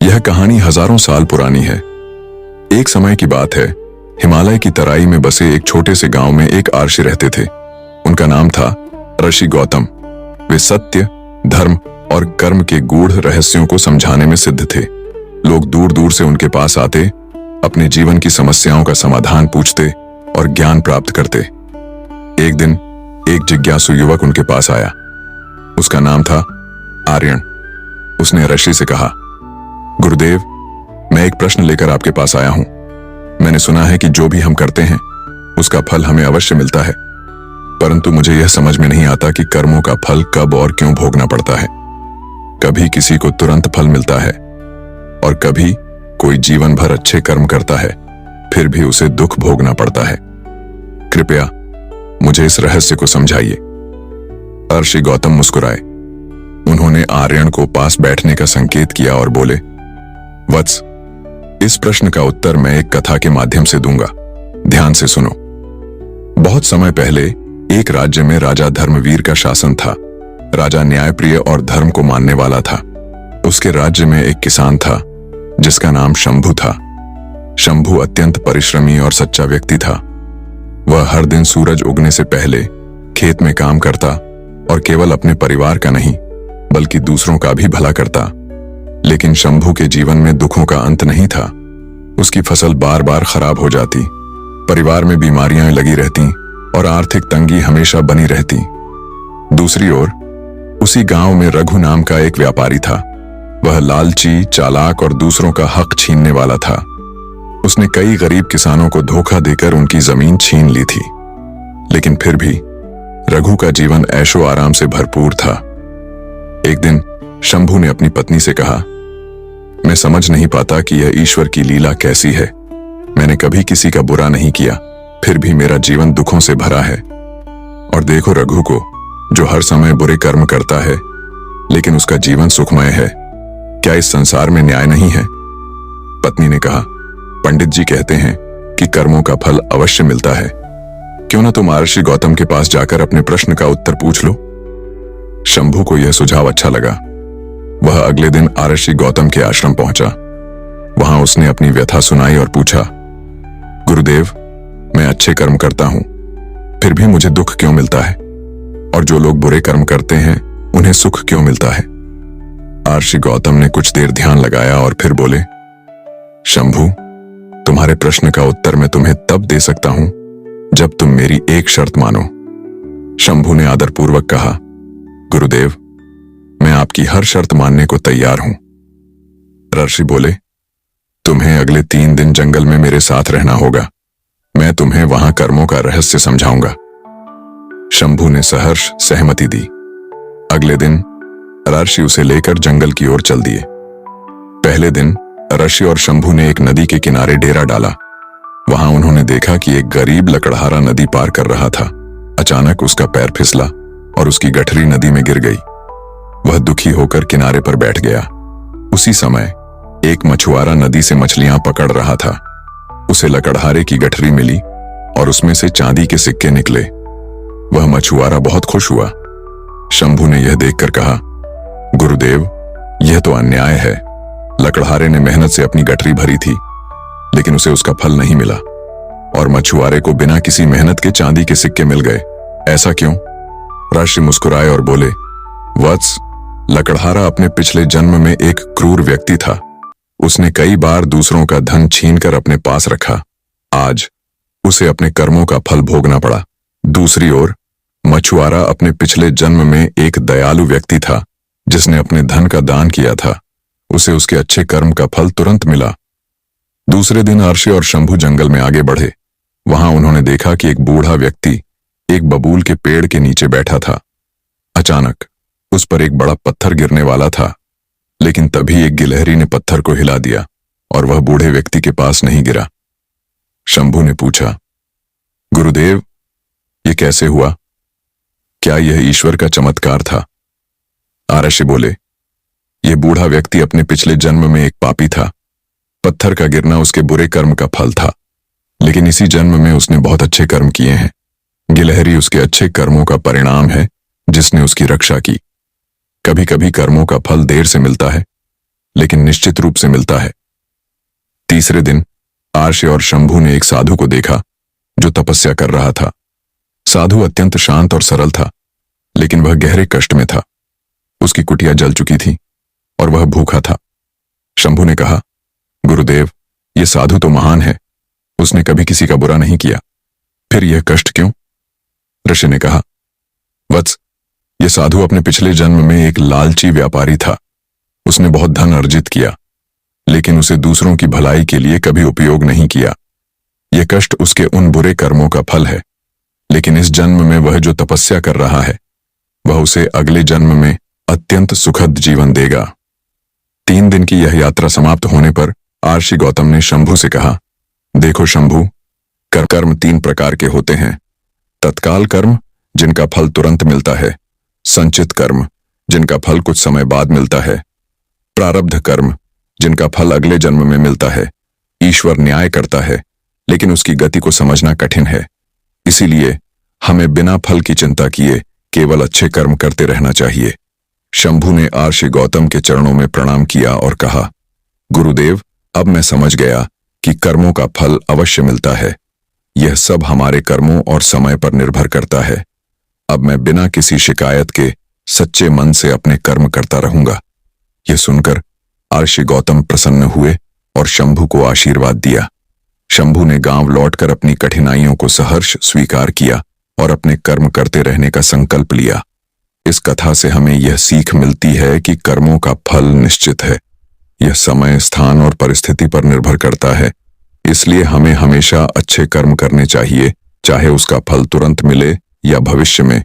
यह कहानी हजारों साल पुरानी है। एक समय की बात है, हिमालय की तराई में बसे एक छोटे से गांव में एक आर्षि रहते थे। उनका नाम था ऋषि गौतम। वे सत्य, धर्म और कर्म के गूढ़ रहस्यों को समझाने में सिद्ध थे। लोग दूर दूर से उनके पास आते, अपने जीवन की समस्याओं का समाधान पूछते और ज्ञान प्राप्त करते। एक दिन एक जिज्ञासु युवक उनके पास आया। उसका नाम था आर्यन। उसने ऋषि से कहा, गुरुदेव, मैं एक प्रश्न लेकर आपके पास आया हूं। मैंने सुना है कि जो भी हम करते हैं उसका फल हमें अवश्य मिलता है, परंतु मुझे यह समझ में नहीं आता कि कर्मों का फल कब और क्यों भोगना पड़ता है। कभी किसी को तुरंत फल मिलता है और कभी कोई जीवन भर अच्छे कर्म करता है, फिर भी उसे दुख भोगना पड़ता है। कृपया मुझे इस रहस्य को समझाइए। ऋषि गौतम मुस्कुराए। उन्होंने आर्यन को पास बैठने का संकेत किया और बोले, वत्स, इस प्रश्न का उत्तर मैं एक कथा के माध्यम से दूंगा। ध्यान से सुनो। बहुत समय पहले एक राज्य में राजा धर्मवीर का शासन था। राजा न्यायप्रिय और धर्म को मानने वाला था। उसके राज्य में एक किसान था जिसका नाम शंभु था। शंभु अत्यंत परिश्रमी और सच्चा व्यक्ति था। वह हर दिन सूरज उगने से पहले खेत में काम करता और केवल अपने परिवार का नहीं बल्कि दूसरों का भी भला करता। लेकिन शंभु के जीवन में दुखों का अंत नहीं था। उसकी फसल बार बार खराब हो जाती, परिवार में बीमारियां लगी रहती और आर्थिक तंगी हमेशा बनी रहती। दूसरी ओर उसी गांव में रघु नाम का एक व्यापारी था। वह लालची, चालाक और दूसरों का हक छीनने वाला था। उसने कई गरीब किसानों को धोखा देकर उनकी जमीन छीन ली थी। लेकिन फिर भी रघु का जीवन ऐशो आराम से भरपूर था। एक दिन शंभु ने अपनी पत्नी से कहा, मैं समझ नहीं पाता कि यह ईश्वर की लीला कैसी है। मैंने कभी किसी का बुरा नहीं किया, फिर भी मेरा जीवन दुखों से भरा है। और देखो रघु को, जो हर समय बुरे कर्म करता है लेकिन उसका जीवन सुखमय है। क्या इस संसार में न्याय नहीं है? पत्नी ने कहा, पंडित जी कहते हैं कि कर्मों का फल अवश्य मिलता है। क्यों ना तुम महर्षि गौतम के पास जाकर अपने प्रश्न का उत्तर पूछ लो। शंभु को यह सुझाव अच्छा लगा। वह अगले दिन महर्षि गौतम के आश्रम पहुंचा। वहां उसने अपनी व्यथा सुनाई और पूछा, गुरुदेव, मैं अच्छे कर्म करता हूं, फिर भी मुझे दुख क्यों मिलता है? और जो लोग बुरे कर्म करते हैं उन्हें सुख क्यों मिलता है? महर्षि गौतम ने कुछ देर ध्यान लगाया और फिर बोले, शंभु, तुम्हारे प्रश्न का उत्तर मैं तुम्हें तब दे सकता हूं जब तुम मेरी एक शर्त मानो। शंभु ने आदरपूर्वक कहा, गुरुदेव, मैं आपकी हर शर्त मानने को तैयार हूं। ऋषि बोले, तुम्हें अगले 3 दिन जंगल में मेरे साथ रहना होगा। मैं तुम्हें वहां कर्मों का रहस्य समझाऊंगा। शंभु ने सहर्ष सहमति दी। अगले दिन ऋषि उसे लेकर जंगल की ओर चल दिए। पहले दिन ऋषि और शंभु ने एक नदी के किनारे डेरा डाला। वहां उन्होंने देखा कि एक गरीब लकड़हारा नदी पार कर रहा था। अचानक उसका पैर फिसला और उसकी गठरी नदी में गिर गई। वह दुखी होकर किनारे पर बैठ गया। उसी समय एक मछुआरा नदी से मछलियां पकड़ रहा था। उसे लकड़हारे की गठरी मिली और उसमें से चांदी के सिक्के निकले। वह मछुआरा बहुत खुश हुआ। शंभु ने यह देखकर कहा, गुरुदेव, यह तो अन्याय है। लकड़हारे ने मेहनत से अपनी गठरी भरी थी, लेकिन उसे उसका फल नहीं मिला और मछुआरे को बिना किसी मेहनत के चांदी के सिक्के मिल गए। ऐसा क्यों? ऋषि मुस्कुराए और बोले, वत्स, लकड़हारा अपने पिछले जन्म में एक क्रूर व्यक्ति था। उसने कई बार दूसरों का धन छीनकर अपने पास रखा। आज उसे अपने कर्मों का फल भोगना पड़ा। दूसरी ओर मछुआरा अपने पिछले जन्म में एक दयालु व्यक्ति था जिसने अपने धन का दान किया था। उसे उसके अच्छे कर्म का फल तुरंत मिला। दूसरे दिन ऋषि और शंभु जंगल में आगे बढ़े। वहां उन्होंने देखा कि एक बूढ़ा व्यक्ति एक बबूल के पेड़ के नीचे बैठा था। अचानक उस पर एक बड़ा पत्थर गिरने वाला था, लेकिन तभी एक गिलहरी ने पत्थर को हिला दिया और वह बूढ़े व्यक्ति के पास नहीं गिरा। शंभु ने पूछा, गुरुदेव, ये कैसे हुआ? क्या यह ईश्वर का चमत्कार था? ऋषि बोले, यह बूढ़ा व्यक्ति अपने पिछले जन्म में एक पापी था। पत्थर का गिरना उसके बुरे कर्म का फल था, लेकिन इसी जन्म में उसने बहुत अच्छे कर्म किए हैं। गिलहरी उसके अच्छे कर्मों का परिणाम है जिसने उसकी रक्षा की। कभी कभी कर्मों का फल देर से मिलता है, लेकिन निश्चित रूप से मिलता है। तीसरे दिन आर्ष और शंभू ने एक साधु को देखा जो तपस्या कर रहा था। साधु अत्यंत शांत और सरल था, लेकिन वह गहरे कष्ट में था। उसकी कुटिया जल चुकी थी और वह भूखा था। शंभू ने कहा, गुरुदेव, यह साधु तो महान है, उसने कभी किसी का बुरा नहीं किया, फिर यह कष्ट क्यों? ऋषि ने कहा, वत्स, यह साधु अपने पिछले जन्म में एक लालची व्यापारी था। उसने बहुत धन अर्जित किया, लेकिन उसे दूसरों की भलाई के लिए कभी उपयोग नहीं किया। यह कष्ट उसके उन बुरे कर्मों का फल है, लेकिन इस जन्म में वह जो तपस्या कर रहा है, वह उसे अगले जन्म में अत्यंत सुखद जीवन देगा। 3 दिन की यह यात्रा समाप्त होने पर आर्षि गौतम ने शंभू से कहा, देखो शंभू, कर्म 3 प्रकार के होते हैं। तत्काल कर्म, जिनका फल तुरंत मिलता है। संचित कर्म, जिनका फल कुछ समय बाद मिलता है। प्रारब्ध कर्म, जिनका फल अगले जन्म में मिलता है। ईश्वर न्याय करता है, लेकिन उसकी गति को समझना कठिन है। इसीलिए हमें बिना फल की चिंता किए केवल अच्छे कर्म करते रहना चाहिए। शंभू ने आर्षि गौतम के चरणों में प्रणाम किया और कहा, गुरुदेव, अब मैं समझ गया कि कर्मों का फल अवश्य मिलता है। यह सब हमारे कर्मों और समय पर निर्भर करता है। अब मैं बिना किसी शिकायत के सच्चे मन से अपने कर्म करता रहूंगा। यह सुनकर आर्षि गौतम प्रसन्न हुए और शंभू को आशीर्वाद दिया। शंभू ने गांव लौटकर अपनी कठिनाइयों को सहर्ष स्वीकार किया और अपने कर्म करते रहने का संकल्प लिया। इस कथा से हमें यह सीख मिलती है कि कर्मों का फल निश्चित है। यह समय, स्थान और परिस्थिति पर निर्भर करता है। इसलिए हमें हमेशा अच्छे कर्म करने चाहिए, चाहे उसका फल तुरंत मिले या भविष्य में।